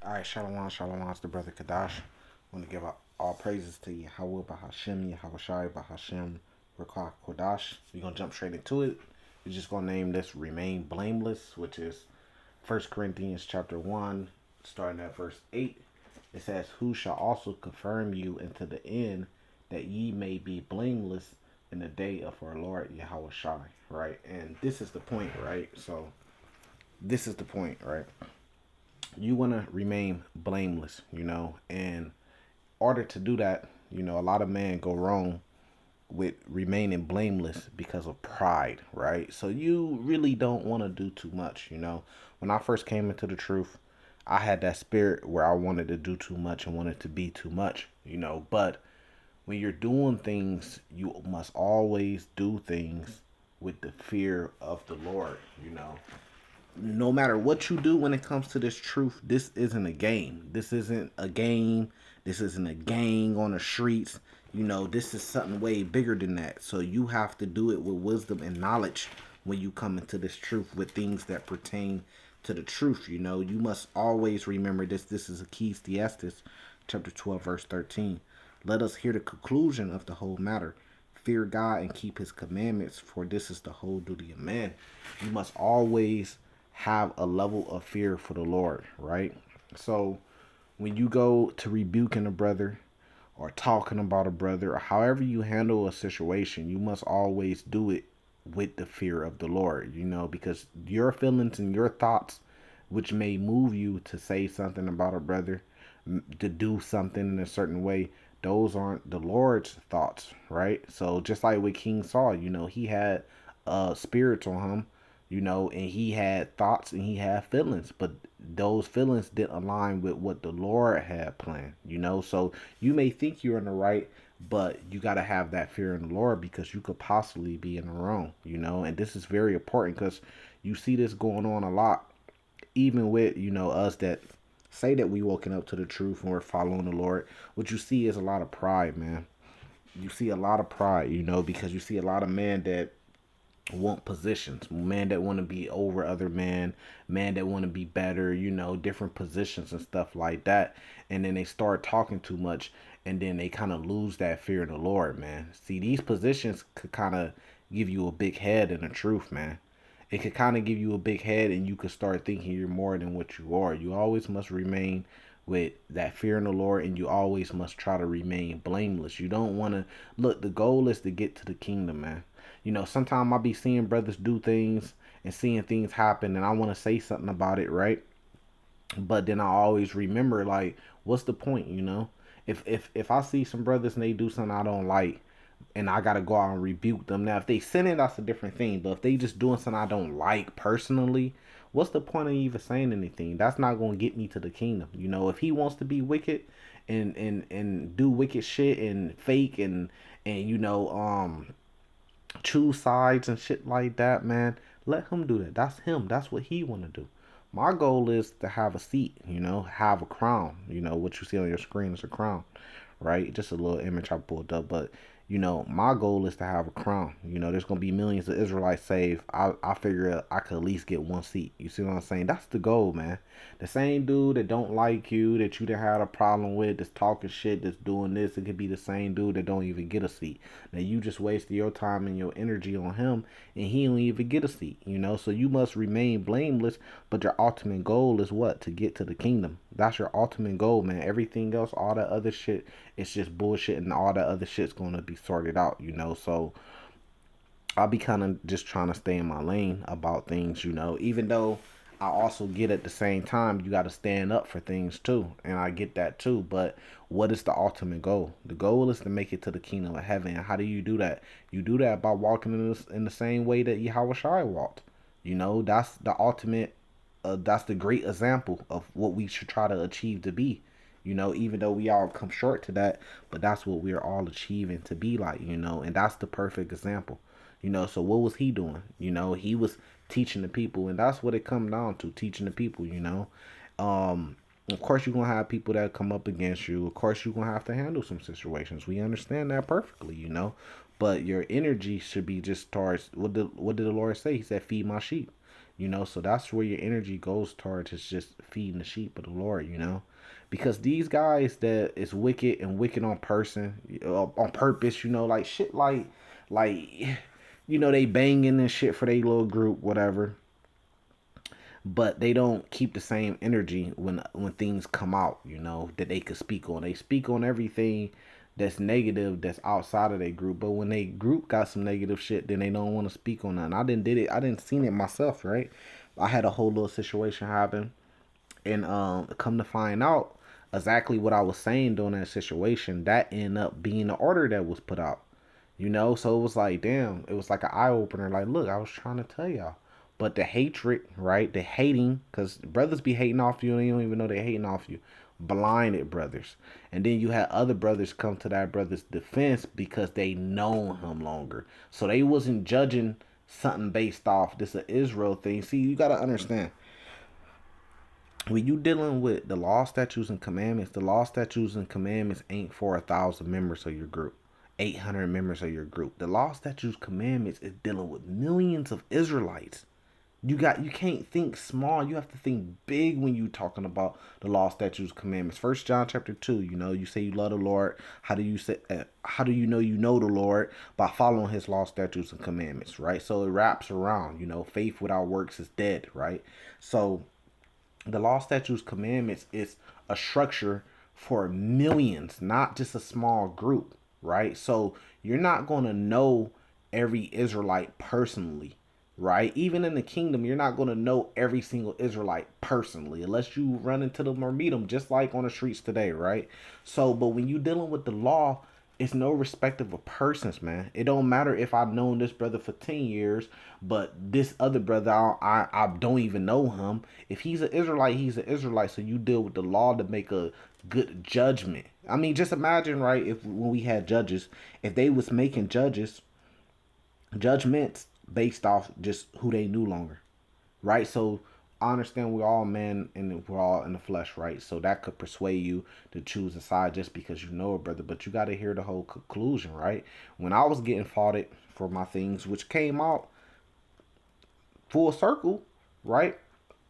All right, shalom, shalom. It's the brother Kadash. I want to give all praises to Yahweh, Bahashem, Yahweh Shai, Bahashem, Rakah, Kodash. We're going to jump straight into it. We're just going to name this Remain Blameless, which is 1 Corinthians chapter 1, starting at verse 8. It says, Who shall also confirm you unto the end, that ye may be blameless in the day of our Lord Yahweh Shai, right? And this is the point, right? So, this is the point, right? You want to remain blameless, and in order to do that, a lot of men go wrong with remaining blameless because of pride, right? So you really don't want to do too much. When I first came into the truth, I had that spirit where I wanted to do too much and wanted to be too much. But when you're doing things, you must always do things with the fear of the Lord. No matter what you do when it comes to this truth, this isn't a game. This isn't a game. This isn't a gang on the streets. This is something way bigger than that. So you have to do it with wisdom and knowledge when you come into this truth with things that pertain to the truth. You must always remember this. This is Ecclesiastes chapter 12, verse 13. Let us hear the conclusion of the whole matter. Fear God and keep his commandments, for this is the whole duty of man. You must always have a level of fear for the Lord, right? So when you go to rebuking a brother or talking about a brother or however you handle a situation, you must always do it with the fear of the Lord, because your feelings and your thoughts, which may move you to say something about a brother, to do something in a certain way, those aren't the Lord's thoughts, right? So just like with King Saul, he had spirits on him, and he had thoughts and he had feelings, but those feelings didn't align with what the Lord had planned. So you may think you're in the right, but you got to have that fear in the Lord because you could possibly be in the wrong, and this is very important because you see this going on a lot, even with us that say that we woken up to the truth and we're following the Lord. What you see is a lot of pride, man. You see a lot of pride, because you see a lot of men that want positions, men that want to be over other men that want to be better, different positions and stuff like that. And then they start talking too much and then they kind of lose that fear of the Lord, man. See, these positions could kind of give you a big head in the truth, man. It could kind of give you a big head and you could start thinking you're more than what you are. You always must remain with that fear in the Lord, and you always must try to remain blameless. You don't want to look, the goal is to get to the kingdom, man. Sometimes I be seeing brothers do things and seeing things happen, and I want to say something about it, right? But then I always remember, like, what's the point? If I see some brothers and they do something I don't like, and I gotta go out and rebuke them. Now, if they sinning, that's a different thing. But if they just doing something I don't like personally, what's the point of even saying anything? That's not gonna get me to the kingdom. If he wants to be wicked and do wicked shit and fake and choose sides and shit like that, man, let him do that. That's him. That's what he want to do. My goal is to have a seat, have a crown. What you see on your screen is a crown, right? Just a little image I pulled up, but my goal is to have a crown. There's gonna be millions of Israelites saved. I figure I could at least get one seat. You see what I'm saying? That's the goal, man. The same dude that don't like you, that you done had a problem with, that's talking shit, that's doing this, it could be the same dude that don't even get a seat. Now you just wasted your time and your energy on him, and he don't even get a seat. So you must remain blameless, but your ultimate goal is what? To get to the kingdom. That's your ultimate goal, man. Everything else, all that other shit, it's just bullshit, and all that other shit's gonna be sorted out. So I'll be kind of just trying to stay in my lane about things, even though I also get at the same time you got to stand up for things too, and I get that too. But what is the ultimate goal? The goal is to make it to the kingdom of heaven. And how do you do that? You do that by walking in the same way that Yahweh Shai walked. That's the ultimate. That's the great example of what we should try to achieve to be. Even though we all come short to that, but that's what we're all achieving to be like, and that's the perfect example. So what was he doing? He was teaching the people, and that's what it comes down to, teaching the people. Um, of course, you're gonna have people that come up against you. Of course, you're gonna have to handle some situations. We understand that perfectly. But your energy should be just towards what did the Lord say? He said, "Feed my sheep." You know, so that's where your energy goes towards, is just feeding the sheep of the Lord, you know. Because these guys that is wicked and wicked on person, on purpose, you know, like shit like you know, they banging and shit for their little group, whatever, but they don't keep the same energy when things come out, you know, that they could speak on. They speak on everything that's negative that's outside of their group, but when they group got some negative shit, then they don't want to speak on that. I didn't seen it myself, right? I had a whole little situation happen, and come to find out exactly what I was saying during that situation, that ended up being the order that was put out. You know, so it was like, damn, it was like an eye opener. Like, look, I was trying to tell y'all. But the hatred, right? The hating, because brothers be hating off you and you don't even know they're hating off you. Blinded brothers. And then you had other brothers come to that brother's defense because they know him longer. So they wasn't judging something based off this a Israel thing. See, you got to understand, when you dealing with the law, statutes, and commandments, the law, statutes, and commandments ain't for 1,000 members of your group, 800 members of your group. The law, statutes, commandments is dealing with millions of Israelites. You can't think small. You have to think big when you talking about the law, statutes, commandments. First John chapter 2. You know, you say you love the Lord. How do you say? How do you know the Lord? By following His law, statutes, and commandments. Right. So it wraps around. You know, faith without works is dead. Right. So the law, statutes, commandments is a structure for millions, not just a small group, right? So you're not going to know every Israelite personally, right? Even in the kingdom, you're not going to know every single Israelite personally unless you run into them or meet them, just like on the streets today, right? So, but when you're dealing with the law, it's no respective of persons, man. It don't matter if I've known this brother for 10 years, but this other brother, I don't even know him. If he's an Israelite, he's an Israelite. So you deal with the law to make a good judgment. I mean, just imagine, right, if when we had judges, if they was making judgments based off just who they knew longer, right? So I understand we're all men and we're all in the flesh, right? So that could persuade you to choose a side just because you know a brother, but you got to hear the whole conclusion, right? When I was getting faulted for my things, which came out full circle, right?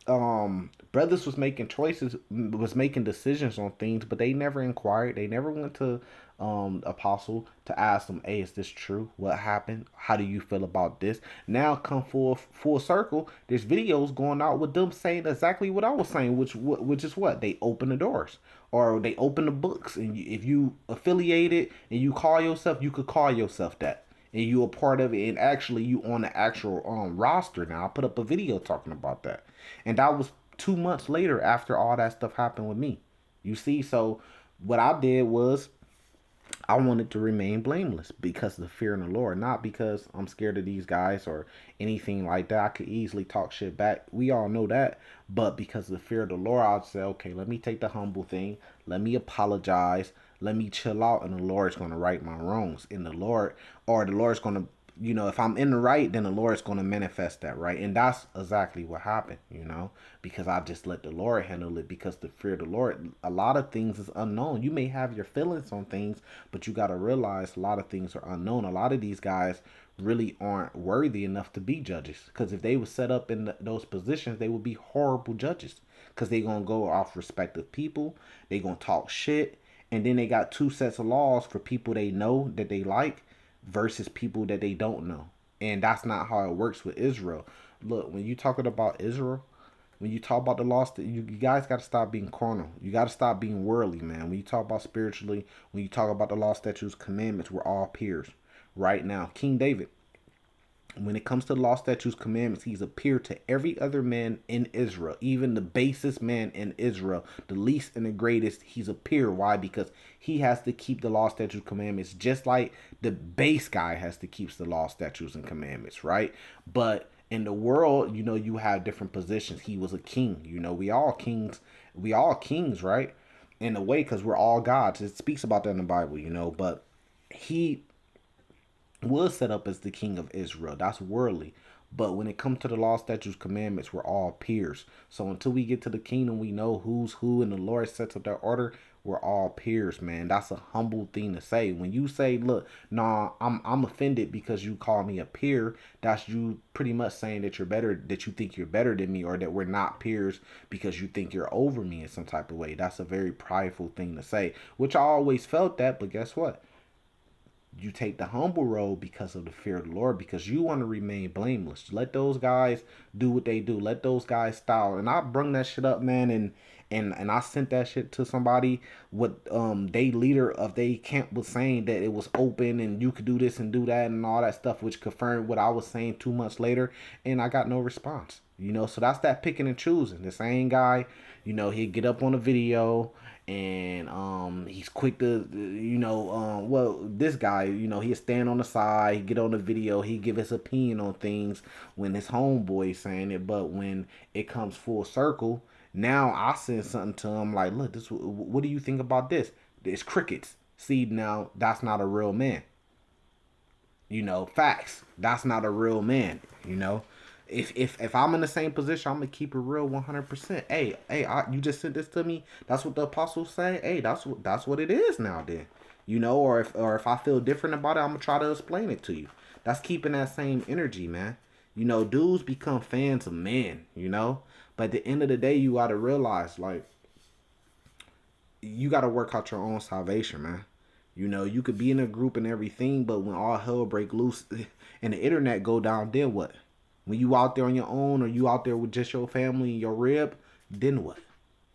Brothers was making choices, was making decisions on things, but they never inquired. They never went to apostle to ask them, hey, is this true? What happened? How do you feel about this? Now come full circle, there's videos going out with them saying exactly what I was saying, which is what they open the doors, or they open the books, and if you affiliated and you call yourself, you could call yourself that, and you a part of it, and actually you on the actual roster now. I put up a video talking about that, and that was 2 months later after all that stuff happened with me. You see, so what I did was I wanted to remain blameless because of the fear in the Lord, not because I'm scared of these guys or anything like that. I could easily talk shit back. We all know that. But because of the fear of the Lord, I'd say, okay, let me take the humble thing. Let me apologize. Let me chill out, and the Lord's going to right my wrongs. And the Lord's going to, you know, if I'm in the right, then the Lord's going to manifest that, right? And that's exactly what happened, you know, because I just let the Lord handle it, because the fear of the Lord, a lot of things is unknown. You may have your feelings on things, but you got to realize a lot of things are unknown. A lot of these guys really aren't worthy enough to be judges, because if they were set up in those positions, they would be horrible judges, because they going to go off respective people. They going to talk shit. And then they got two sets of laws for people they know that they like versus people that they don't know. And that's not how it works with Israel. Look, when you talking about Israel, when you talk about the lost, you guys got to stop being carnal. You got to stop being worldly, man. When you talk about spiritually, when you talk about the law, statutes, commandments, we're all peers. Right now, King David, when it comes to law, statutes, commandments, he's a peer to every other man in Israel, even the basest man in Israel, the least and the greatest. He's a peer. Why? Because he has to keep the law, statutes, commandments, just like the base guy has to keep the law, statutes, and commandments, right? But in the world, you know, you have different positions. He was a king. You know, we all kings. We all kings, right? In a way, because we're all gods. It speaks about that in the Bible, you know. But he was set up as the king of Israel. That's worldly. But when it comes to the law, statutes, commandments, we're all peers. So until we get to the kingdom, we know who's who, and the Lord sets up that order. We're all peers, man. That's a humble thing to say. When you say, "Look, nah, I'm offended because you call me a peer," that's you pretty much saying that you're better, that you think you're better than me, or that we're not peers because you think you're over me in some type of way. That's a very prideful thing to say, which I always felt that. But guess what? You take the humble road because of the fear of the Lord, because you want to remain blameless. Let those guys do what they do. Let those guys style. And I brung that shit up, man, and I sent that shit to somebody. What they leader of they camp was saying, that it was open and you could do this and do that and all that stuff, which confirmed what I was saying 2 months later, and I got no response. So that's that picking and choosing. The same guy, he'd get up on a video, and he's quick to well, this guy, he'll stand on the side, he get on the video, he give his opinion on things when his homeboy saying it. But when it comes full circle, now I send something to him like, "Look, this, what do you think about this?" It's crickets. See, now that's not a real man. Facts. That's not a real man. If I'm in the same position, I'm gonna keep it real 100%. Hey, you just sent this to me. That's what the apostles say. Hey, that's what it is now. Then, or if I feel different about it, I'm gonna try to explain it to you. That's keeping that same energy, man. Dudes become fans of men. But at the end of the day, you gotta realize, like, you gotta work out your own salvation, man. You could be in a group and everything, but when all hell break loose and the internet go down, then what? When you out there on your own, or you out there with just your family and your rib, then what?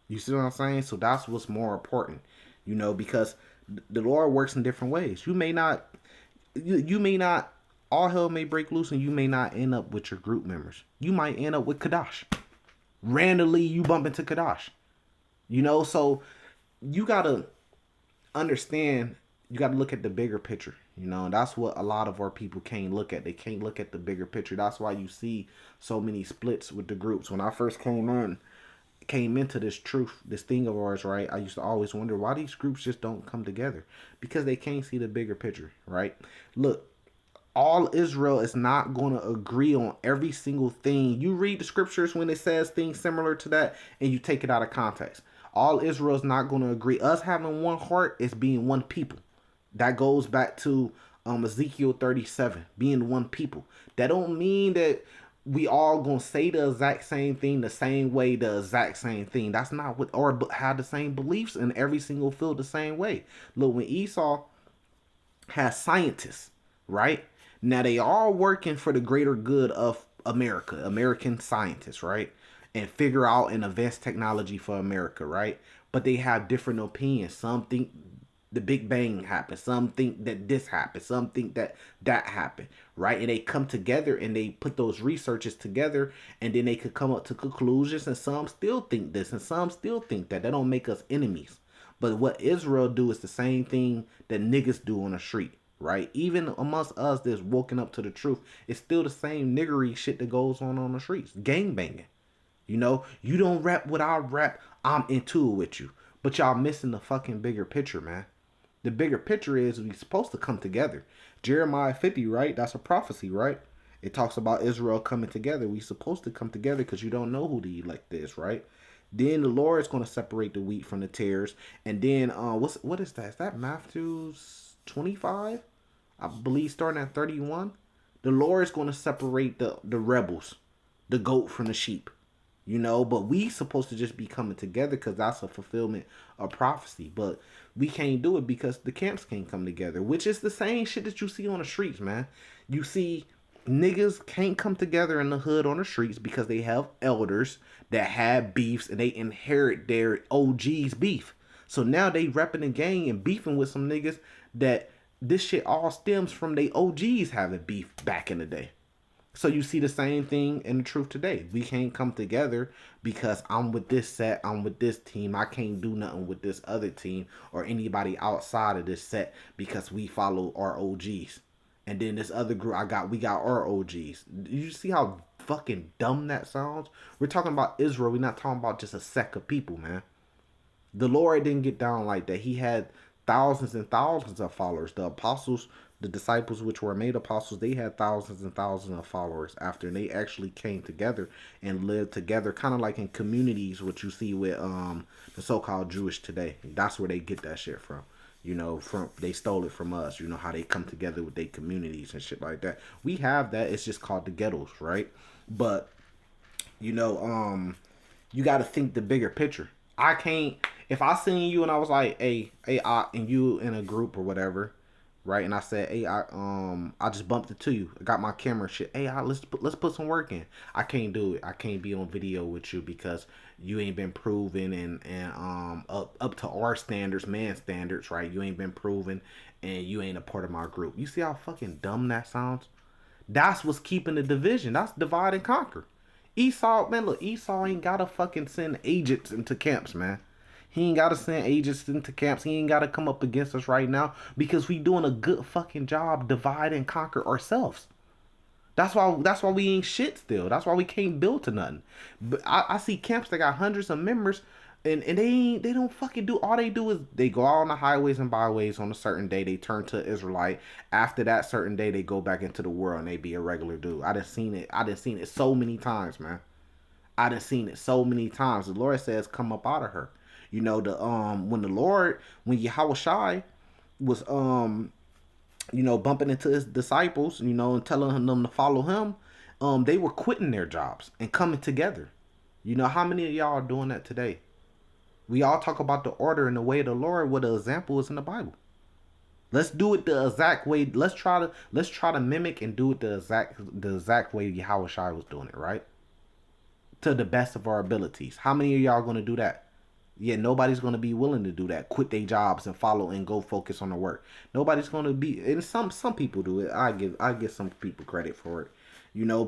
You see what I'm saying? So that's what's more important, because the Lord works in different ways. You may not, all hell may break loose, and you may not end up with your group members. You might end up with Kadash. Randomly, you bump into Kadash. So you gotta understand, you got to look at the bigger picture. And that's what a lot of our people can't look at. They can't look at the bigger picture. That's why you see so many splits with the groups. When I first came into this truth, this thing of ours, right, I used to always wonder why these groups just don't come together, because they can't see the bigger picture, right? Look, all Israel is not going to agree on every single thing. You read the scriptures when it says things similar to that, and you take it out of context. All Israel is not going to agree. Us having one heart is being one people. That goes back to Ezekiel 37, being one people. That don't mean that we all gonna say the exact same thing the same way, the exact same thing. That's not what, or have the same beliefs in every single field the same way. Look, when Esau has scientists, right? Now they all working for the greater good of America, American scientists, right? And figure out and advance technology for America, right? But they have different opinions. Some think the Big Bang happened. Some think that this happened. Some think that that happened, right? And they come together and they put those researches together, and then they could come up to conclusions. And some still think this, and some still think that. That don't make us enemies. But what Israel do is the same thing that niggas do on the street, right? Even amongst us that's woken up to the truth, it's still the same niggery shit that goes on the streets. Gang banging. You don't rap what I rap, I'm into it with you. But y'all missing the fucking bigger picture, man. The bigger picture is we supposed to come together. Jeremiah 50, right? That's a prophecy, right? It talks about Israel coming together. We supposed to come together because you don't know who the elect is, right? Then the Lord is going to separate the wheat from the tares. And then what is that? Is that Matthew 25? I believe starting at 31. The Lord is going to separate the rebels, the goat from the sheep. But we supposed to just be coming together because that's a fulfillment of prophecy. But we can't do it because the camps can't come together, which is the same shit that you see on the streets, man. You see niggas can't come together in the hood on the streets because they have elders that have beefs and they inherit their OG's beef. So now they repping the gang and beefing with some niggas that this shit all stems from they OGs having beef back in the day. So you see the same thing in the truth today. We can't come together because I'm with this set, I'm with this team. I can't do nothing with this other team or anybody outside of this set because we follow our OGs. And then this other group we got our OGs. You see how fucking dumb that sounds? We're talking about Israel. We're not talking about just a sect of people, man. The Lord didn't get down like that. He had thousands and thousands of followers. The apostles The disciples, which were made apostles, they had thousands and thousands of followers after, and they actually came together and lived together, kind of like in communities, what you see with the so-called Jewish today. That's where they get that shit from. You know, from they stole it from us. You know how they come together with their communities and shit like that. We have that. It's just called the ghettos, right? But you know, you got to think the bigger picture. I can't. If I seen you and I was like, hey, and you in a group or whatever, right? And I said, hey, I just bumped into you. I got my camera and shit. Hey, let's put some work in. I can't do it. I can't be on video with you because you ain't been proven and up to our standards, man standards, right? You ain't been proven and you ain't a part of my group. You see how fucking dumb that sounds? That's what's keeping the division. That's divide and conquer. Esau, man, look, Esau ain't gotta fucking send agents into camps, man. He ain't gotta send agents into camps. He ain't gotta come up against us right now because we doing a good fucking job divide and conquer ourselves. That's why we ain't shit still. That's why we can't build to nothing. But I see camps that got hundreds of members and they don't fucking do. All they do is they go out on the highways and byways on a certain day. They turn to Israelite. After that certain day, they go back into the world and they be a regular dude. I done seen it. I done seen it so many times, man. I done seen it so many times. The Lord says, "Come up out of her." You know the when Yahweh Shai was bumping into his disciples, and telling them to follow him, they were quitting their jobs and coming together. You know how many of y'all are doing that today? We all talk about the order and the way of the Lord. What the example is in the Bible. Let's do it the exact way. Let's try to mimic and do it the exact way Yahweh Shai was doing it, right? To the best of our abilities. How many of y'all gonna do that? Yeah, nobody's gonna be willing to do that. Quit their jobs and follow and go focus on the work. Nobody's gonna be, and some people do it. I give some people credit for it,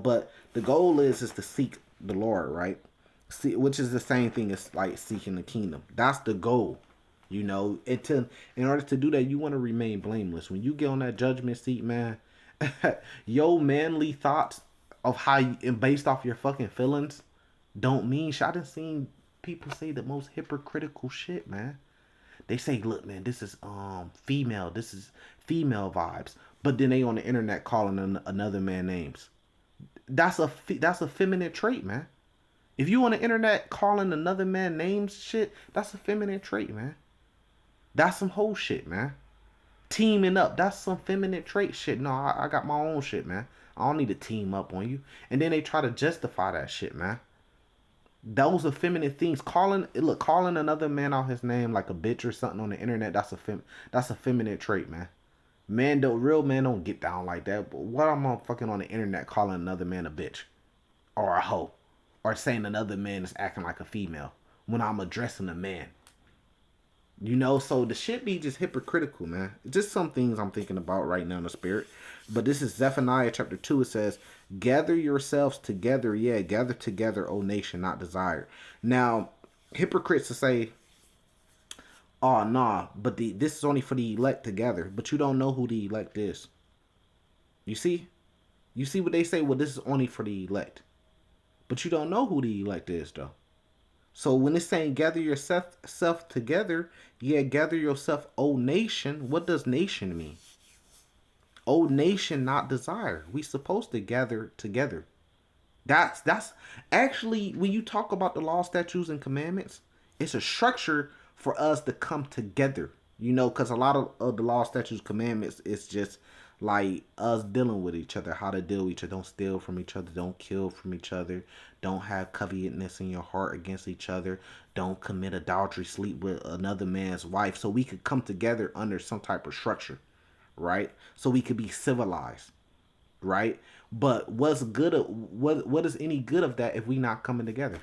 But the goal is to seek the Lord, right? See, which is the same thing as like seeking the kingdom. That's the goal, In order to do that, you want to remain blameless. When you get on that judgment seat, man, your manly thoughts of how you, and based off your fucking feelings, don't mean shit. I done seen people say the most hypocritical shit, man. They say, look, man, this is female vibes, but then they on the internet calling another man names. That's a feminine trait, man. If you on the internet calling another man names, shit, that's a feminine trait, man. That's some whole shit, man. Teaming up, that's some feminine trait shit. No, I got my own shit, man. I don't need to team up on you. And then they try to justify that shit, man. Those are feminine things. Calling another man out his name like a bitch or something on the internet, that's a feminine trait, man. Real men don't get down like that. But what am I fucking on the internet calling another man a bitch? Or a hoe? Or saying another man is acting like a female when I'm addressing a man? So the shit be just hypocritical, man. Just some things I'm thinking about right now in the spirit. But this is Zephaniah chapter 2. It says, gather yourselves together. Yeah, gather together, O nation, not desired. Now, hypocrites will say, oh, nah, but this is only for the elect to gather. But you don't know who the elect is. You see? You see what they say? Well, this is only for the elect. But you don't know who the elect is, though. So when it's saying gather yourself together, yeah, gather yourself, O nation. What does nation mean? O nation, not desire. We supposed to gather together. That's actually, when you talk about the law, statutes, and commandments, it's a structure for us to come together. Because a lot of the law, statutes, commandments, it's just like us dealing with each other, how to deal with each other. Don't steal from each other. Don't kill from each other. Don't have covetousness in your heart against each other. Don't commit adultery, sleep with another man's wife. So we could come together under some type of structure, right? So we could be civilized, right? But what is any good of that if we not coming together,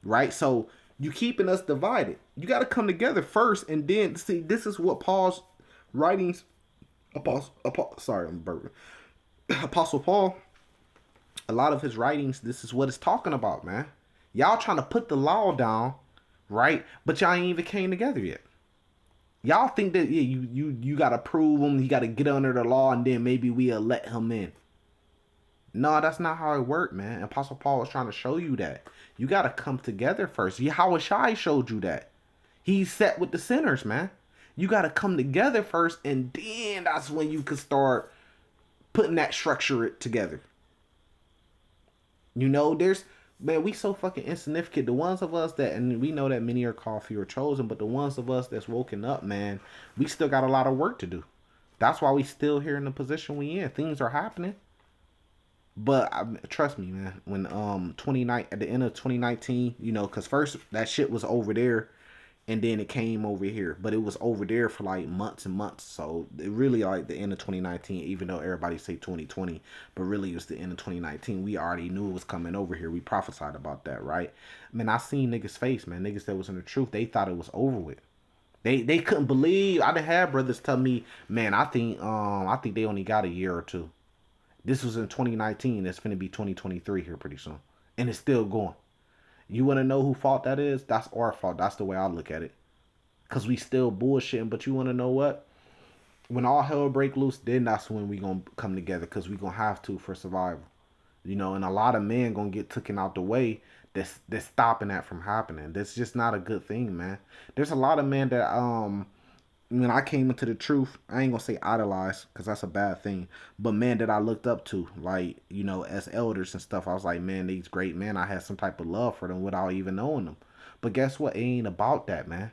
right? So you keeping us divided. You got to come together first, and then see. This is what Paul's writings. Apostle Paul, a lot of his writings, this is what it's talking about, man. Y'all trying to put the law down, right? But y'all ain't even came together yet. Y'all think that you gotta prove him, you gotta get under the law, and then maybe we'll let him in. No, that's not how it worked, man. Apostle Paul was trying to show you that. You gotta come together first. Yahweh Shai showed you that. He sat with the sinners, man. You got to come together first, and then that's when you can start putting that structure together. You know, there's man, we so fucking insignificant. The ones of us that, and we know that many are called, few are chosen, but the ones of us that's woken up, man, we still got a lot of work to do. That's why we still here in the position we in. Things are happening, but trust me, man. When 29 at the end of 2019, you know, cause first that shit was over there, and then it came over here, but it was over there for like months and months. So it really like the end of 2019, even though everybody say 2020, but really it was the end of 2019. We already knew it was coming over here. We prophesied about that, right? Man, I seen niggas face, man. Niggas that was in the truth, they thought it was over with. They couldn't believe. I done had brothers tell me, man, I think they only got a year or two. This was in 2019. It's finna be 2023 here pretty soon, and it's still going. You want to know who fault that is? That's our fault. That's the way I look at it. Cause we still bullshitting. But you want to know what? When all hell break loose, then that's when we gonna come together. Cause we gonna have to for survival. You know, and a lot of men gonna get taken out the way. That's stopping that from happening. That's just not a good thing, man. There's a lot of men that when I came into the truth, I ain't gonna say idolize because that's a bad thing, but man that I looked up to, like, you know, as elders and stuff, I was like, man, these great men, I had some type of love for them without even knowing them. But guess what? It ain't about that, man.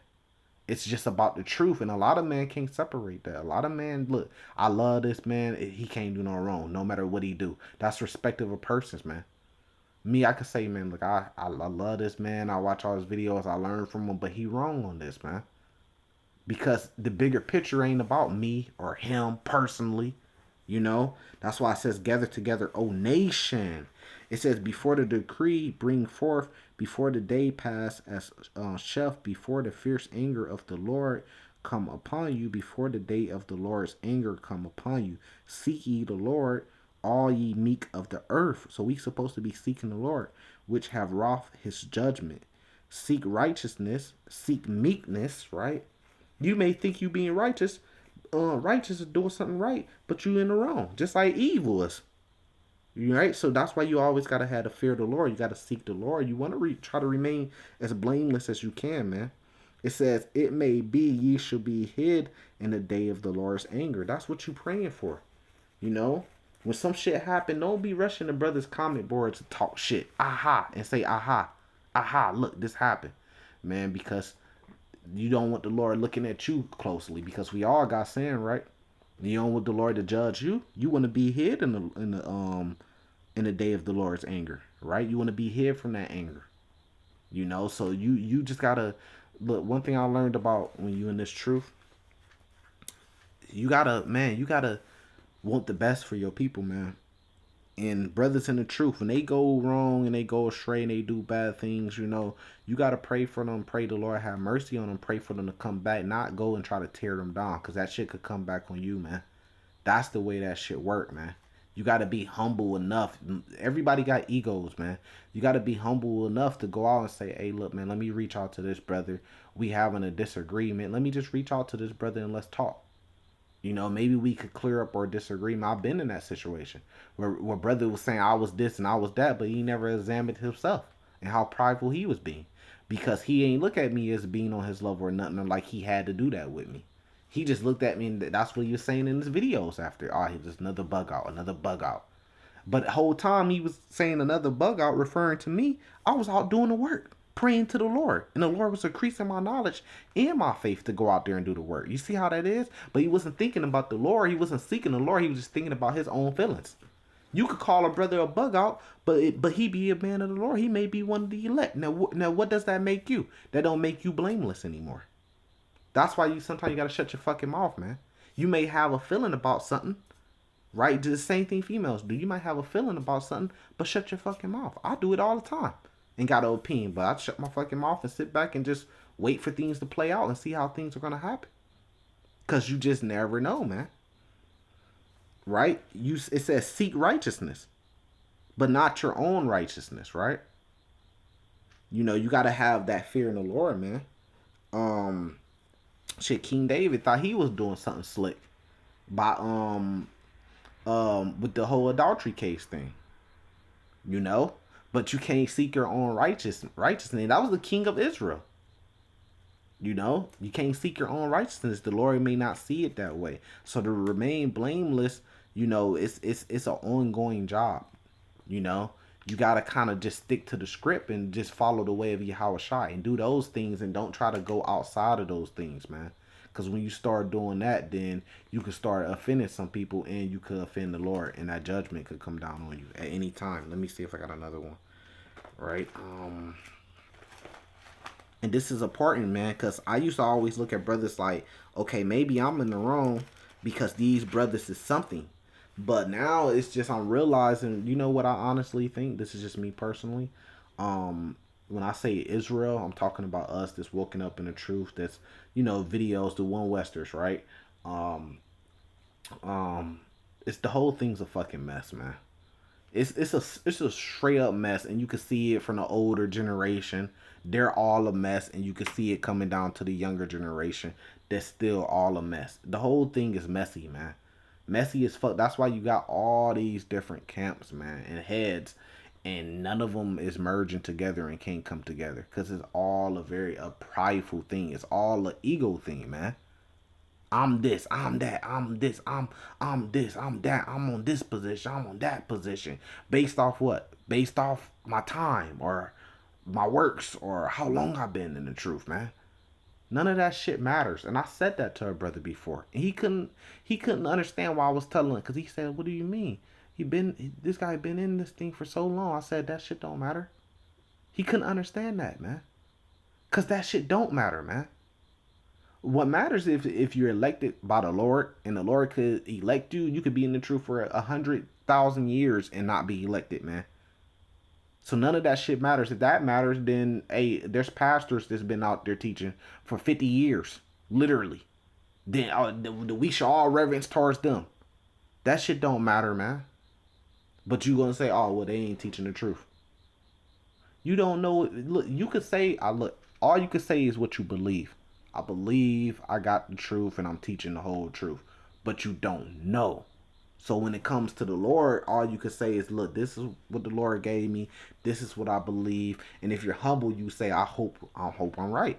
It's just about the truth, and a lot of men can't separate that. A lot of men, look, I love this man. He can't do no wrong, no matter what he do. That's respective of persons, man. Me, I could say, man, look, I love this man. I watch all his videos. I learn from him, but he wrong on this, man, because the bigger picture ain't about me or him personally. You know, that's why it says, gather together, O nation. It says, before the decree bring forth, before the day pass as chef, before the fierce anger of the Lord come upon you, before the day of the Lord's anger come upon you. Seek ye the Lord, all ye meek of the earth. So we supposed to be seeking the Lord, which have wrought his judgment. Seek righteousness, seek meekness, right? You may think you being righteous is doing something right, but you in the wrong, just like evil is. Right? So that's why you always gotta have the fear of the Lord. You gotta seek the Lord. You want to try to remain as blameless as you can, man. It says, "It may be ye shall be hid in the day of the Lord's anger." That's what you praying for. You know, when some shit happen, don't be rushing the brothers' comment board to talk shit, aha, and say, aha, aha, look, this happened, man, because you don't want the Lord looking at you closely, because we all got sin, right? You don't want the Lord to judge you. You want to be hid in the day of the Lord's anger, right? You want to be hid from that anger, you know. So you just gotta look. One thing I learned about when you in this truth, you gotta want the best for your people, man. And brothers in the truth, when they go wrong and they go astray and they do bad things, you know, you got to pray for them, pray the Lord have mercy on them, pray for them to come back, not go and try to tear them down, because that shit could come back on you, man. That's the way that shit work, man. You got to be humble enough. Everybody got egos, man. You got to be humble enough to go out and say, hey, look, man, let me reach out to this brother. We having a disagreement. Let me just reach out to this brother and let's talk. You know, maybe we could clear up our disagreement. I've been in that situation where brother was saying I was this and I was that, but he never examined himself and how prideful he was being, because he ain't look at me as being on his level or nothing, or like he had to do that with me. He just looked at me, and that's what he was saying in his videos after. Oh, he just another bug out, another bug out. But the whole time he was saying another bug out, referring to me, I was out doing the work, praying to the Lord. And the Lord was increasing my knowledge and my faith to go out there and do the work. You see how that is? But he wasn't thinking about the Lord. He wasn't seeking the Lord. He was just thinking about his own feelings. You could call a brother a bug out, but he be a man of the Lord. He may be one of the elect. Now what does that make you? That don't make you blameless anymore. That's why sometimes you got to shut your fucking mouth, man. You may have a feeling about something, right? The same thing females do. You might have a feeling about something, but shut your fucking mouth. I do it all the time. Ain't got an opinion, but I shut my fucking mouth and sit back and just wait for things to play out and see how things are gonna happen. Cause you just never know, man. Right? It says seek righteousness, but not your own righteousness, right? You know, you gotta have that fear in the Lord, man. Shit, King David thought he was doing something slick by with the whole adultery case thing. You know? But you can't seek your own righteousness. That was the king of Israel. You know, you can't seek your own righteousness. The Lord may not see it that way. So to remain blameless, you know, it's an ongoing job. You know, you gotta kind of just stick to the script and just follow the way of Yahweh Shai and do those things and don't try to go outside of those things, man. Because when you start doing that, then you can start offending some people and you could offend the Lord, and that judgment could come down on you at any time. Let me see if I got another one. Right. And this is important, man, because I used to always look at brothers like, okay, maybe I'm in the wrong because these brothers is something. But now it's just I'm realizing, you know what I honestly think? This is just me personally. Um, when I say Israel, I'm talking about us that's woken up in the truth. That's, you know, videos, the one westers, right? Um, um, it's the whole thing's a fucking mess, man. It's a straight up mess, and you can see it from the older generation. They're all a mess, and you can see it coming down to the younger generation. That's still all a mess. The whole thing is messy, man. Messy as fuck. That's why you got all these different camps, man, and heads, and none of them is merging together and can't come together because it's all a prideful thing. It's all a ego thing, man. I'm this, I'm that, I'm this, I'm this, I'm that, I'm on this position, I'm on that position. Based off what? Based off my time or my works or how long I've been in the truth, man. None of that shit matters. And I said that to a brother before. And he couldn't understand why I was telling him because he said, "What do you mean? This guy been in this thing for so long." I said that shit don't matter. He couldn't understand that, man. Cause that shit don't matter, man. What matters if you're elected by the Lord and the Lord could elect you, you could be in the truth for 100,000 years and not be elected, man. So none of that shit matters. If that matters, then hey, there's pastors that's been out there teaching for 50 years, literally. Then we should all reverence towards them. That shit don't matter, man. But you gonna say, oh well, they ain't teaching the truth. You don't know. Look, you could say, I look. All you could say is what you believe. I believe I got the truth and I'm teaching the whole truth. But you don't know. So when it comes to the Lord, all you can say is, look, this is what the Lord gave me. This is what I believe. And if you're humble, you say, I hope I'm right.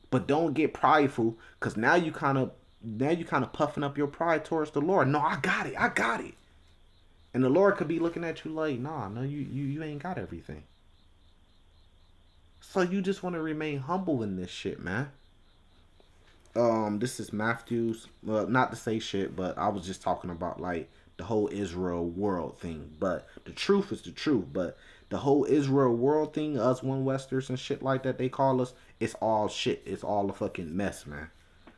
But don't get prideful, because now you kind of puffing up your pride towards the Lord. No, I got it. I got it. And the Lord could be looking at you like, nah, no, you ain't got everything. So you just want to remain humble in this shit, man. This is Matthew's. Well, not to say shit, but I was just talking about like the whole Israel world thing. But the truth is the truth. But the whole Israel world thing, us one Westers and shit like that they call us, it's all shit. It's all a fucking mess, man.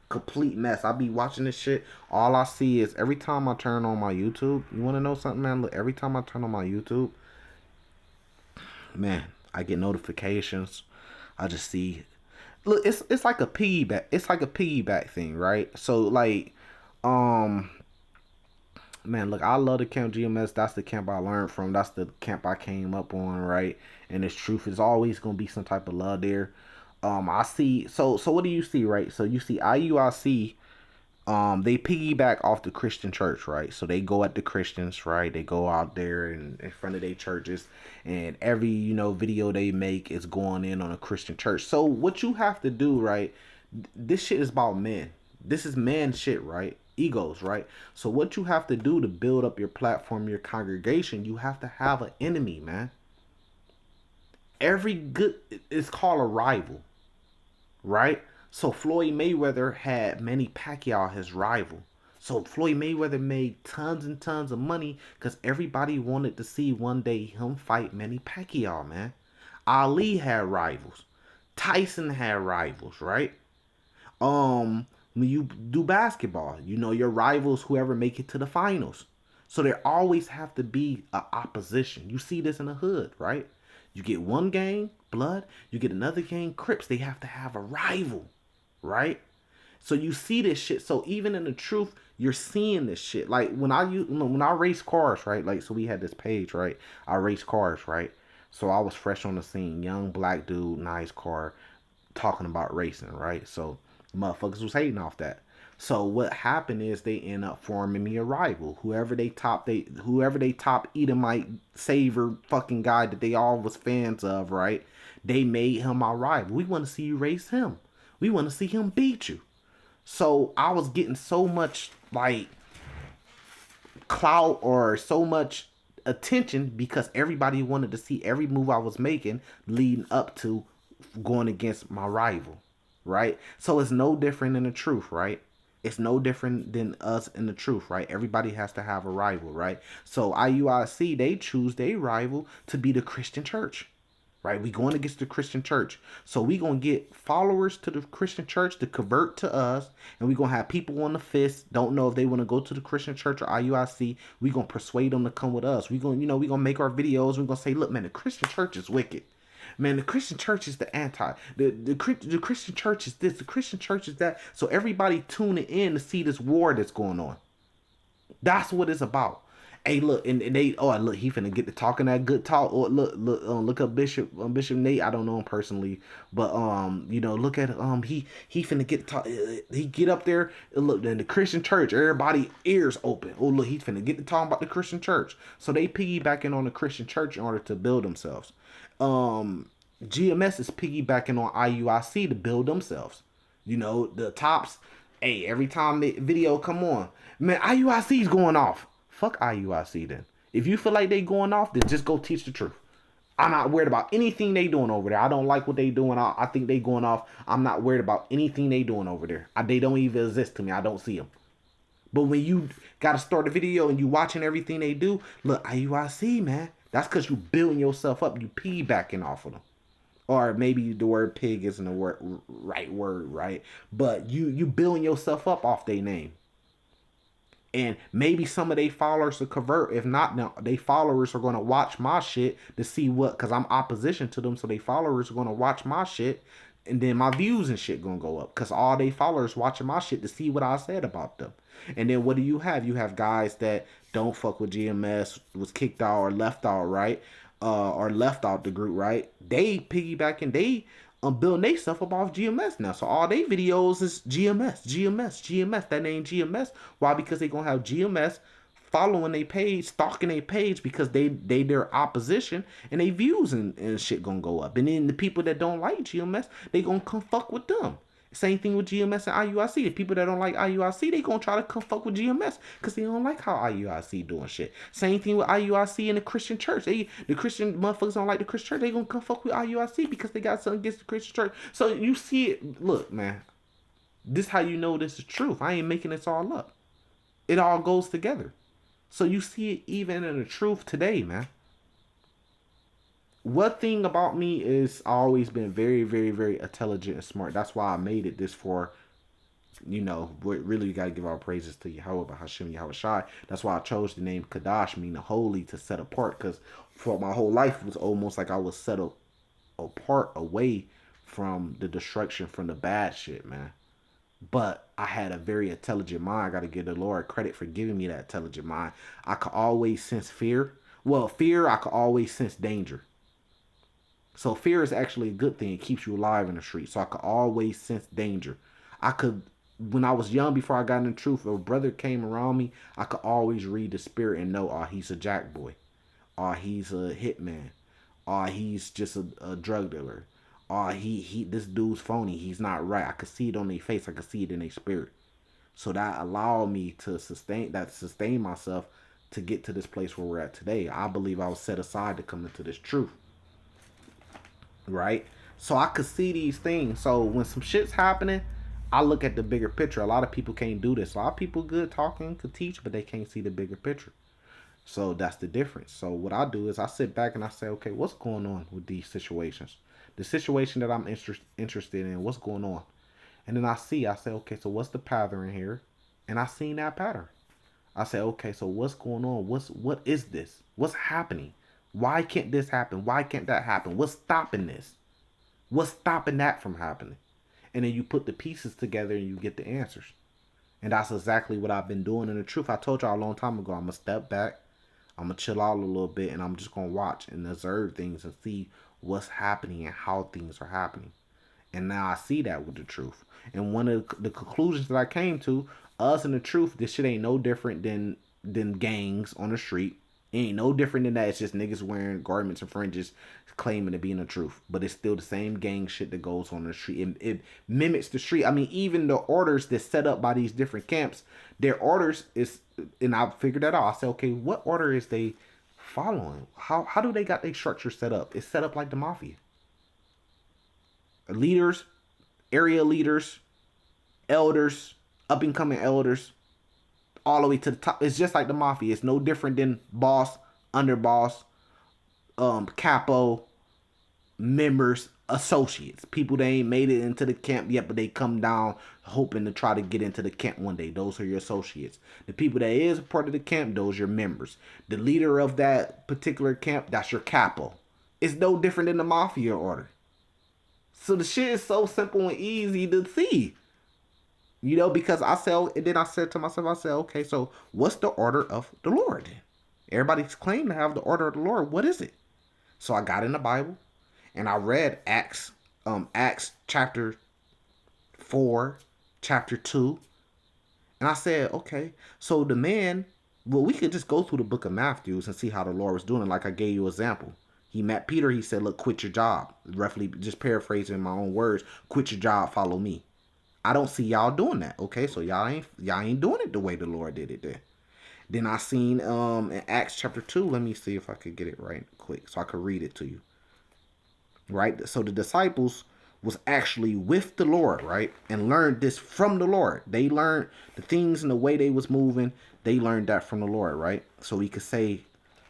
Complete mess. I be watching this shit. All I see is every time I turn on my YouTube. You want to know something, man? Look, every time I turn on my YouTube, man, I get notifications. I just see. Look, it's like a piggyback. It's like a piggyback thing, right? So like, um, man, look, I love the camp GMS. That's the camp I learned from. That's the camp I came up on, right? And its truth is always gonna be some type of love there. I see. So what do you see, right? So you see IUIC, they piggyback off the Christian church, right? So they go at the Christians, right? They go out there in front of their churches, and every video they make is going in on a Christian church. So what you have to do, right? This shit is about men. This is man shit, right? Egos, right? So what you have to do to build up your platform, your congregation, you have to have an enemy, man. Every good is called a rival, right? So Floyd Mayweather had Manny Pacquiao his rival. So Floyd Mayweather made tons and tons of money because everybody wanted to see one day him fight Manny Pacquiao, man. Ali had rivals. Tyson had rivals, right? When you do basketball, your rivals whoever make it to the finals. So there always have to be a opposition. You see this in the hood, right? You get one gang, blood. You get another gang, Crips. They have to have a rival, right? So you see this shit. So even in the truth, you're seeing this shit. Like when I race cars, right? Like so we had this page, right? I race cars, right? So I was fresh on the scene, young black dude, nice car, talking about racing, right? So motherfuckers was hating off that. So what happened is they end up forming me a rival. Whoever they top Edomite saver fucking guy that they all was fans of, right? They made him our rival. We want to see you race him. We want to see him beat you. So I was getting so much like clout or so much attention because everybody wanted to see every move I was making leading up to going against my rival, right? So it's no different than the truth, right? It's no different than us in the truth, right? Everybody has to have a rival, right? So IUIC, they choose their rival to be the Christian church, right? We going against the Christian church. So we going to get followers to the Christian church to convert to us, and we going to have people on the fist, don't know if they want to go to the Christian church or IUIC. We going to persuade them to come with us. We going to, we going to make our videos. We going to say, look, man, the Christian church is wicked. Man, the Christian church is the anti. The Christian church is this. The Christian church is that. So everybody tuning in to see this war that's going on. That's what it's about. Hey, look, and they, oh, look, he finna get to talking that good talk. Or look up Bishop Nate. I don't know him personally, but look at he finna get to talk. He get up there. Look, then the Christian church, everybody ears open. Oh, look, he finna get to talking about the Christian church. So they piggybacking on the Christian church in order to build themselves. GMS is piggybacking on IUIC to build themselves. The tops. Hey, every time the video come on, man, IUIC is going off. Fuck IUIC then. If you feel like they going off, then just go teach the truth. I'm not worried about anything they doing over there. I don't like what they doing. I think they going off. I'm not worried about anything they doing over there. They don't even exist to me. I don't see them. But when you got to start a video and you watching everything they do, look, IUIC, man. That's because you building yourself up. You piggybacking off of them. Or maybe the word pig isn't the right word, right? But you building yourself up off their name. And maybe some of their followers will convert. If not, now they followers are going to watch my shit to see what, because I'm opposition to them. So they followers are going to watch my shit. And then my views and shit going to go up. Because all they followers watching my shit to see what I said about them. And then what do you have? You have guys that don't fuck with GMS, was kicked out or left out, right? Or left out the group, right? They piggybacking, they building they stuff up off GMS now. So all they videos is GMS. That ain't GMS. Why? Because they gonna have GMS following their page, stalking their page because they their opposition and they views and shit gonna go up. And then the people that don't like GMS, they gonna come fuck with them. Same thing with GMS and IUIC. The people that don't like IUIC, they gonna try to come fuck with GMS because they don't like how IUIC doing shit. Same thing with IUIC and the Christian church. The Christian motherfuckers don't like the Christian church. They gonna come fuck with IUIC because they got something against the Christian church. So you see it. Look, man. This how you know this is truth. I ain't making this all up. It all goes together. So you see it even in the truth today, man. One thing about me is I always been very, very, very intelligent and smart. That's why I made it this far. Really, you got to give all praises to Yahweh, Hashem, Yahweh Shai. That's why I chose the name Kadash, meaning holy, to set apart. Because for my whole life, it was almost like I was set apart away from the destruction, from the bad shit, man. But I had a very intelligent mind. I got to give the Lord credit for giving me that intelligent mind. I could always sense fear. Well, fear, I could always sense danger. So fear is actually a good thing. It keeps you alive in the street. So I could always sense danger. When I was young, before I got in the truth, if a brother came around me, I could always read the spirit and know, he's a jack boy. He's a hitman. He's just a drug dealer. This dude's phony. He's not right. I could see it on their face. I could see it in their spirit. So that allowed me to sustain myself to get to this place where we're at today. I believe I was set aside to come into this truth. Right? So I could see these things. So when some shit's happening, I look at the bigger picture. A lot of people can't do this. A lot of people good talking, could teach, but they can't see the bigger picture. So that's the difference. So what I do is I sit back and I say, okay, what's going on with these situations? The situation that I'm interested in, what's going on? And then I say, okay, so what's the pattern here? And I seen that pattern. I say, okay, so what's going on? What is this? What's happening? Why can't this happen? Why can't that happen? What's stopping this? What's stopping that from happening? And then you put the pieces together and you get the answers. And that's exactly what I've been doing in the truth. I told y'all a long time ago, I'm going to step back. I'm going to chill out a little bit and I'm just going to watch and observe things and see what's happening and how things are happening. And now I see that with the truth. And one of the conclusions that I came to, us and the truth, this shit ain't no different than gangs on the street. It ain't no different than that. It's just niggas wearing garments and fringes claiming to be in the truth. But it's still the same gang shit that goes on in the street. It mimics the street. I mean, even the orders that's set up by these different camps, their orders is, and I figured that out. I said, okay, what order is they following? How do they got their structure set up? It's set up like the mafia. Leaders, area leaders, elders, up and coming elders, all the way to the top. It's just like the mafia. It's no different than boss, underboss, capo, members, associates. People that ain't made it into the camp yet, but they come down hoping to try to get into the camp one day. Those are your associates. The people that is a part of the camp, those are your members. The leader of that particular camp, that's your capo. It's no different than the mafia order. So the shit is so simple and easy to see. You know, because I said, and then I said to myself, I said, okay, so what's the order of the Lord? Everybody's claiming to have the order of the Lord. What is it? So I got in the Bible and I read Acts chapter 4, chapter 2. And I said, okay, so the man, well, we could just go through the book of Matthew and see how the Lord was doing it, like I gave you an example. He met Peter, he said, look, quit your job. Roughly, just paraphrasing in my own words, quit your job, follow me. I don't see y'all doing that. Okay, so y'all ain't doing it the way the Lord did it there. Then I seen in Acts chapter 2, let me see if I could get it right quick so I could read it to you. Right? So the disciples was actually with the Lord, right? And learned this from the Lord. They learned the things and the way they was moving, they learned that from the Lord, right? So we could say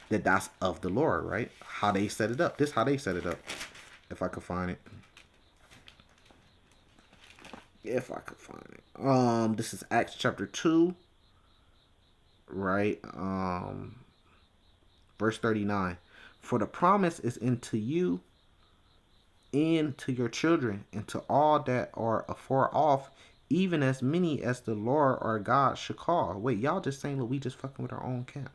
that that's of the Lord, right? How they set it up. This how they set it up. If I could find it. If I could find it. This is Acts chapter 2, right? Verse 39. For the promise is into you and to your children and to all that are afar off, even as many as the Lord our God should call. Wait, y'all just saying, look, we just fucking with our own camp.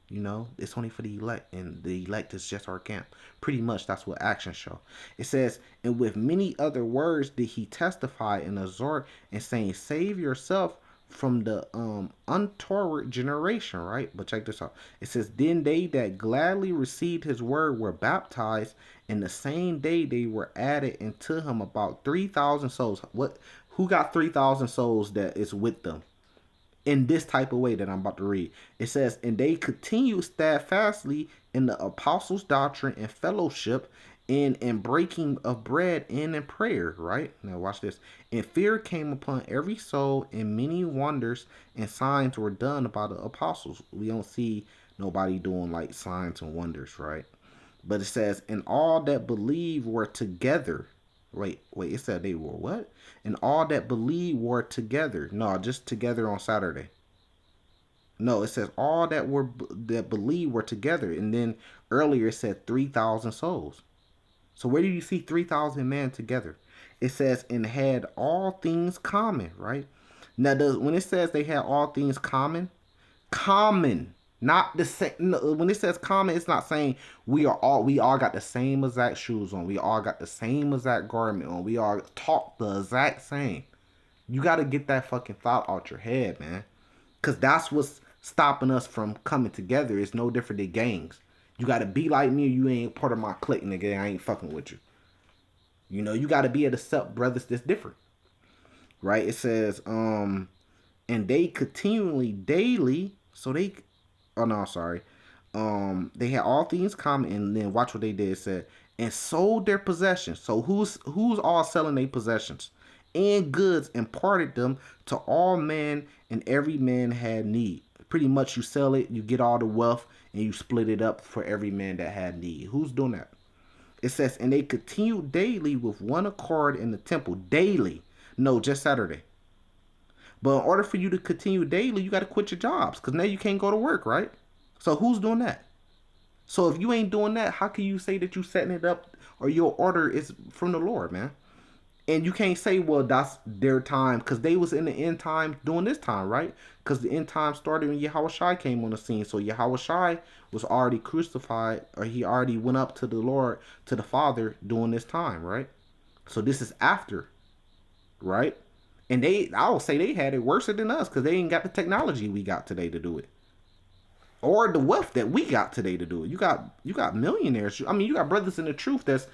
You know, it's only for the elect, and the elect is just our camp. Pretty much that's what actions show. It says, and with many other words did he testify and exhort and saying, save yourself from the untoward generation, right? But check this out. It says, then they that gladly received his word were baptized, and the same day they were added into him about 3,000 souls. What? Who got 3,000 souls that is with them? In this type of way that I'm about to read. It says, and they continued steadfastly in the apostles' doctrine and fellowship, and in breaking of bread and in prayer, right? Now watch this. And fear came upon every soul, and many wonders and signs were done by the apostles. We don't see nobody doing like signs and wonders, right? But it says, and all that believe were together. Wait, it said they were what? And all that believe were together. No, just together on Saturday. No, it says all that believe were together. And then earlier it said 3,000 souls. So where do you see 3,000 men together? It says, and had all things common, right? Now, when it says they had all things common, not the same. No, when it says common, it's not saying we all got the same exact shoes on. We all got the same exact garment on. We all talk the exact same. You got to get that fucking thought out your head, man. Because that's what's stopping us from coming together. It's no different than gangs. You got to be like me or you ain't part of my clique, nigga. I ain't fucking with you. You know, you got to be able to accept brothers that's different. Right? It says, and they continually, daily, so they, oh no, sorry. They had all things common, and then watch what they did. It said, and sold their possessions. So who's all selling their possessions? And goods, and parted them to all men, and every man had need. Pretty much you sell it, you get all the wealth, and you split it up for every man that had need. Who's doing that? It says, and they continued daily with one accord in the temple. Daily. No, just Saturday. But in order for you to continue daily, you got to quit your jobs, because now you can't go to work, right? So who's doing that? So if you ain't doing that, how can you say that you setting it up or your order is from the Lord, man? And you can't say, well, that's their time, because they was in the end time doing this time, right? Because the end time started when Yahushua came on the scene. So Yahushua was already crucified, or he already went up to the Lord, to the Father during this time, right? So this is after, right? And I would say they had it worse than us, because they ain't got the technology we got today to do it. or the wealth that we got today to do it. You got millionaires. I mean, you got brothers in the truth that's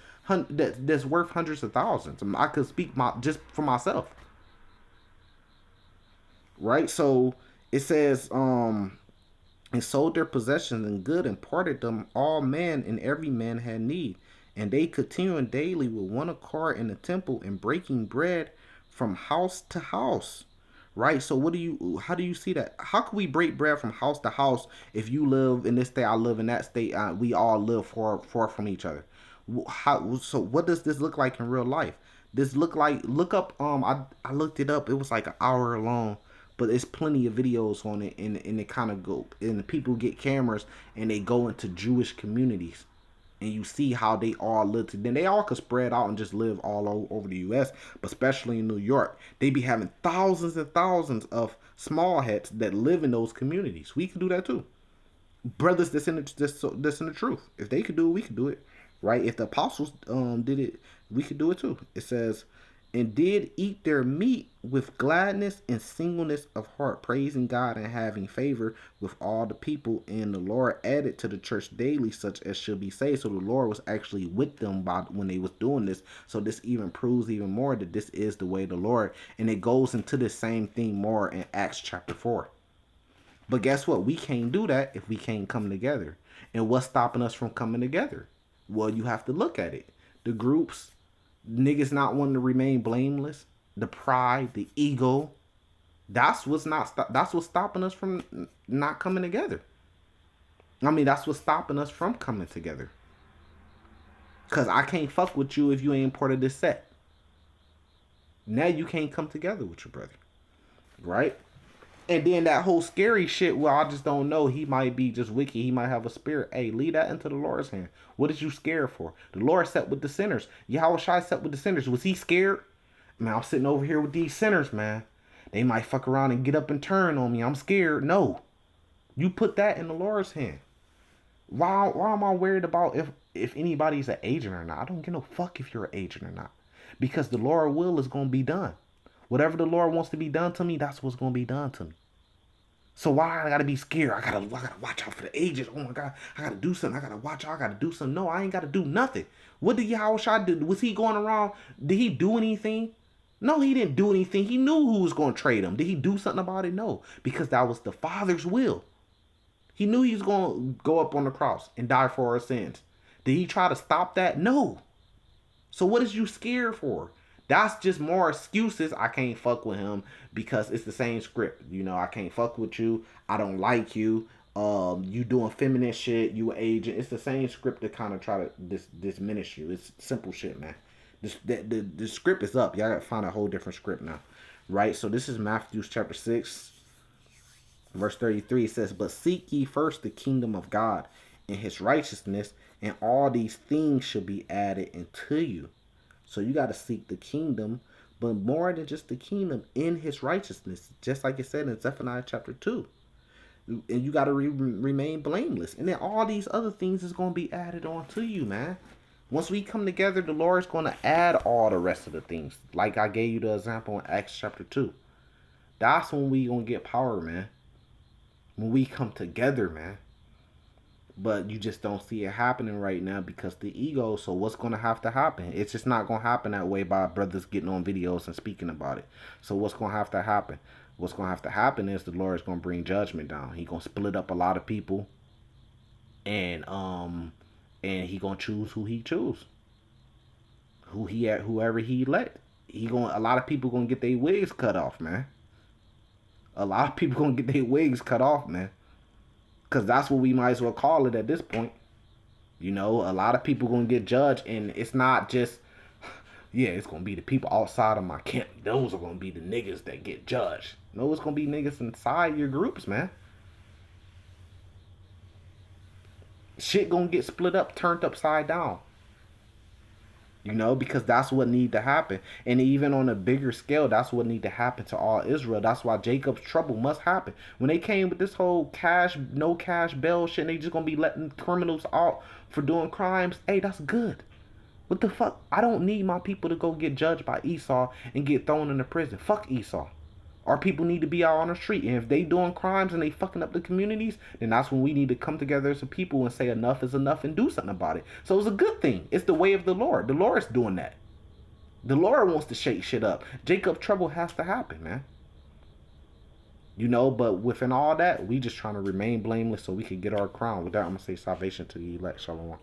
worth hundreds of thousands. I mean, I could speak just for myself, right? So it says, and sold their possessions and good and parted them all men, and every man had need. And they continuing daily with one accord in the temple and breaking bread from house to house. Right? So how do you see that? How can we break bread from house to house if you live in this state, I live in that state, we all live far from each other? So what does this look like in real life? This look up I looked it up. It was like an hour long, but it's plenty of videos on it, and it kind of go, and the people get cameras and they go into Jewish communities, and you see how they all live. Then they all could spread out and just live all over the U.S., but especially in New York, they be having thousands and thousands of small hats that live in those communities. We can do that too, brothers. That's in the truth. If they could do it, we could do it, right? If the apostles did it, we could do it too. It says, and did eat their meat with gladness and singleness of heart, praising God and having favor with all the people. And the Lord added to the church daily such as should be saved. So the Lord was actually with them when they was doing this. So this even proves even more that this is the way of the Lord. And it goes into the same thing more in Acts chapter 4. But guess what? We can't do that if we can't come together. And what's stopping us from coming together? Well, you have to look at it. The groups, niggas not wanting to remain blameless, the pride, the ego. That's what's stopping us from not coming together. I mean, that's what's stopping us from coming together. Cause I can't fuck with you if you ain't part of this set. Now you can't come together with your brother, right? And then that whole scary shit, well, I just don't know. He might be just wicked. He might have a spirit. Hey, leave that into the Lord's hand. What is you scared for? The Lord sat with the sinners. Yahweh Shai sat with the sinners. Was he scared? Man, I'm sitting over here with these sinners, man. They might fuck around and get up and turn on me. I'm scared. No. You put that in the Lord's hand. Why am I worried about if anybody's an agent or not? I don't give no fuck if you're an agent or not. Because the Lord's will is going to be done. Whatever the Lord wants to be done to me, that's what's going to be done to me. So why I gotta be scared? I gotta watch out for the agents. Oh my God, I gotta do something. I gotta watch out. I gotta do something. No, I ain't gotta do nothing. What did Yahweh Shai do? Was he going around? Did he do anything? No, he didn't do anything. He knew who was going to trade him. Did he do something about it? No, because that was the Father's will. He knew he was going to go up on the cross and die for our sins. Did he try to stop that? No. So what is you scared for? That's just more excuses. I can't fuck with him because it's the same script. You know, I can't fuck with you. I don't like you. You doing feminine shit. You an agent. It's the same script to kind of try to diminish you. It's simple shit, man. The script is up. Y'all gotta find a whole different script now, right? So this is Matthew chapter 6, verse 33. It says, "But seek ye first the kingdom of God and his righteousness, and all these things shall be added unto you." So you got to seek the kingdom, but more than just the kingdom, in his righteousness, just like it said in Zephaniah chapter 2. And you got to remain blameless. And then all these other things is going to be added on to you, man. Once we come together, the Lord is going to add all the rest of the things. Like I gave you the example in Acts chapter 2. That's when we going to get power, man. When we come together, man. But you just don't see it happening right now because the ego. So what's going to have to happen? It's just not going to happen that way by brothers getting on videos and speaking about it. So what's going to have to happen? What's going to have to happen is the Lord is going to bring judgment down. He's going to split up a lot of people. And he going to choose who he choose. Whoever he let. A lot of people going to get their wigs cut off, man. A lot of people going to get their wigs cut off, man. Because that's what we might as well call it at this point. You know, a lot of people going to get judged. And it's not just, yeah, it's going to be the people outside of my camp. Those are going to be the niggas that get judged. No, it's going to be niggas inside your groups, man. Shit going to get split up, turned upside down. You know, because that's what need to happen. And even on a bigger scale, that's what need to happen to all Israel. That's why Jacob's trouble must happen. When they came with this whole no cash bail shit, and they just gonna be letting criminals out for doing crimes. Hey, that's good. What the fuck? I don't need my people to go get judged by Esau and get thrown into prison. Fuck Esau. Our people need to be out on the street. And if they doing crimes and they fucking up the communities, then that's when we need to come together as a people and say enough is enough and do something about it. So it's a good thing. It's the way of the Lord. The Lord is doing that. The Lord wants to shake shit up. Jacob trouble has to happen, man. You know, but within all that, we just trying to remain blameless so we can get our crown. With that, I'm going to say salvation to the elect. Shalom.